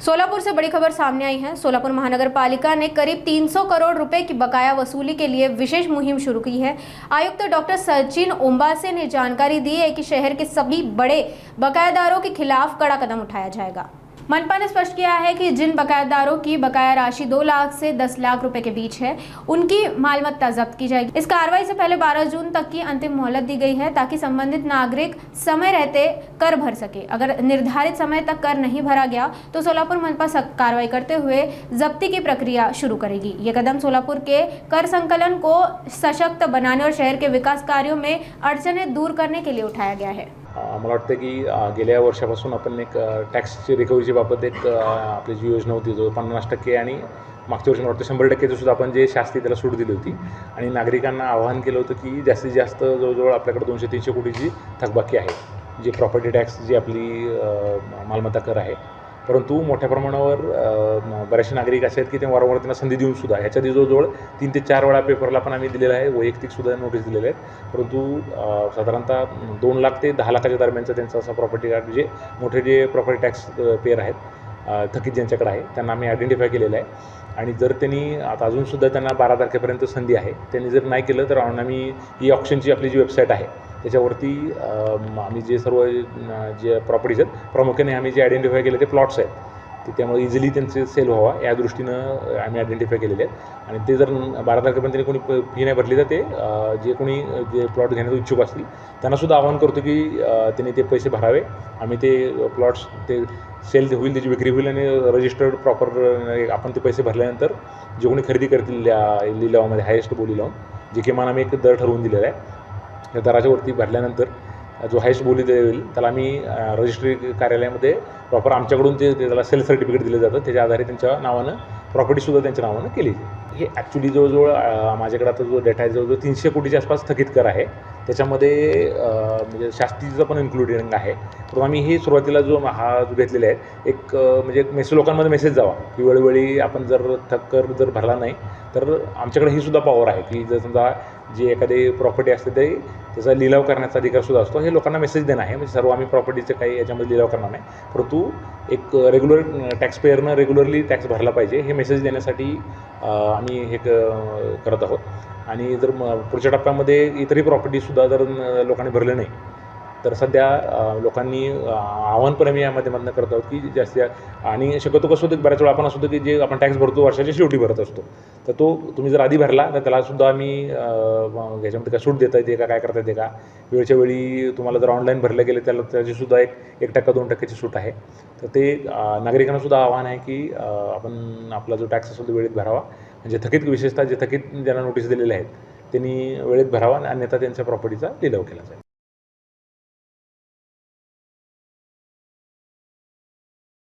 सोलापुर से बड़ी खबर सामने आई है। सोलापुर महानगर पालिका ने करीब 300 करोड़ रुपए की बकाया वसूली के लिए विशेष मुहिम शुरू की है। आयुक्त डॉक्टर सचिन ओम्बासे ने जानकारी दी है कि शहर के सभी बड़े बकायादारों के खिलाफ कड़ा कदम उठाया जाएगा। मनपा ने स्पष्ट किया है कि जिन बकायादारों की बकाया राशि 2 लाख से 10 लाख रुपए के बीच है, उनकी मालमत्ता जब्त की जाएगी। इस कार्रवाई से पहले 12 जून तक की अंतिम मोहलत दी गई है ताकि संबंधित नागरिक समय रहते कर भर सके। अगर निर्धारित समय तक कर नहीं भरा गया तो सोलापुर मनपा सख्त कार्रवाई करते हुए जब्ती की प्रक्रिया शुरू करेगी। ये कदम सोलापुर के कर संकलन को सशक्त बनाने और शहर के विकास कार्यों में अड़चनें दूर करने के लिए उठाया गया है। मला वाटतं की गेल्या वर्षापासून आपण एक टॅक्सची रिकव्हरीची बाबत एक आपली जी योजना होती जो 50% आणि मागच्या वर्षी मला वाटतं 100%चं सुद्धा आपण जे शास्ती त्याला सूट दिली होती आणि नागरिकांना आवाहन केलं होतं की जास्तीत जास्त जवळजवळ आपल्याकडे 200-300 कोटीची थकबाकी आहे जी प्रॉपर्टी टॅक्स जी आपली मालमत्ता कर आहे। परंतु मोठ्या प्रमाणावर बरेचसे नागरिक असे आहेत की ते वारंवार त्यांना संधी देऊन सुद्धा ह्याच्या आधी जवळजवळ 3 ते 4 वेळा पेपरला पण आम्ही दिलेला आहे, वैयक्तिक सुद्धा नोटीस दिलेले आहेत। परंतु साधारणतः 2 लाख ते 10 लाखाच्या दरम्यानचा त्यांचा असा प्रॉपर्टी कार्ड जे मोठे जे प्रॉपर्टी टॅक्स पेअर आहेत थकीत ज्यांच्याकडे आहे त्यांना आम्ही आयडेंटिफाय केलेलं आहे। आणि जर त्यांनी आता अजूनसुद्धा त्यांना 12 तारखेपर्यंत संधी आहे, त्यांनी जर नाही केलं तर आम्ही ई ऑक्शनची आपली जी वेबसाईट आहे त्याच्यावरती आम्ही जे सर्व जे प्रॉपर्टीज आहेत प्रामुख्याने आम्ही जे आयडेंटिफाय केले ते प्लॉट्स आहेत ते त्यामुळे इझिली त्यांचे सेल व्हावा या दृष्टीनं आम्ही आयडेंटिफाय केलेले आहेत। आणि ते जर 12 तारखेपर्यंत त्यांनी कोणी फी नाही भरली तर ते जे कोणी जे प्लॉट घेण्याचं इच्छुक असतील त्यांनासुद्धा आवाहन करतो की त्यांनी ते पैसे भरावे। आम्ही ते प्लॉट्स ते सेल होईल, त्याची विक्री होईल आणि रजिस्टर्ड प्रॉपर आपण ते पैसे भरल्यानंतर जे कोणी खरेदी करतील लिलावामध्ये हायेस्ट बोली लावून जे किमान आम्ही एक दर ठरवून दिलेला आहे त्या दराच्या वरती भरल्यानंतर जो हायस्ट बोली देईल त्याला आम्ही रजिस्ट्री कार्यालयामध्ये प्रॉपर आमच्याकडून ते त्याला सेल सर्टिफिकेट दिलं जातं, त्याच्या आधारे त्यांच्या नावानं प्रॉपर्टीसुद्धा त्यांच्या नावानं केली। हे ॲक्च्युली जवळजवळ माझ्याकडे आता जो डेटा आहे जवळजवळ 300 कोटीच्या आसपास थकीत कर आहे, त्याच्यामध्ये म्हणजे शास्तीचं पण इन्क्लुडिंग आहे। तर आम्ही हे सुरुवातीला जो घेतलेले आहे एक म्हणजे लोकांमध्ये मेसेज जावा की वेळोवेळी आपण जर कर जर भरला नाही तर आमच्याकडे ही सुद्धा पॉवर आहे की जर समजा जे एखादी प्रॉपर्टी असते ते त्याचा लिलाव करण्याचा अधिकारसुद्धा असतो। हे लोकांना मेसेज देणं आहे, म्हणजे सर्व आम्ही प्रॉपर्टीचे काही याच्यामध्ये लिलाव करणार नाही, परंतु एक रेग्युलर टॅक्स पेअरनं रेग्युलरली टॅक्स भरला पाहिजे हे मेसेज देण्यासाठी आम्ही हे करत आहोत। आणि जर पुढच्या टप्प्यामध्ये इतरही प्रॉपर्टीसुद्धा जर लोकांनी भरले नाही तर सध्या लोकांनी आव्हान पण आम्ही या माध्यमातून करत आहोत की जास्त आणि शक्यतो कसं होतं बऱ्याच वेळा आपण असं होतं की जे आपण टॅक्स भरतो वर्षाच्या शेवटी भरत असतो तर तो तुम्ही जर आधी भरला तर त्यालासुद्धा आम्ही ह्याच्यामध्ये काय सूट देता येते का काय करता येते का, वेळच्या वेळी तुम्हाला जर ऑनलाईन भरले गेले त्याला त्याचीसुद्धा 1%-2%ची सूट आहे। तर ते नागरिकांनासुद्धा आव्हान आहे की आपण आपला जो टॅक्स असेल तो वेळेत भरावा, म्हणजे थकीत विशेषतः जे थकीत ज्यांना नोटीस दिलेले आहेत त्यांनी वेळेत भरावा अन्यथा त्यांच्या प्रॉपर्टीचा लिलाव केला जाईल।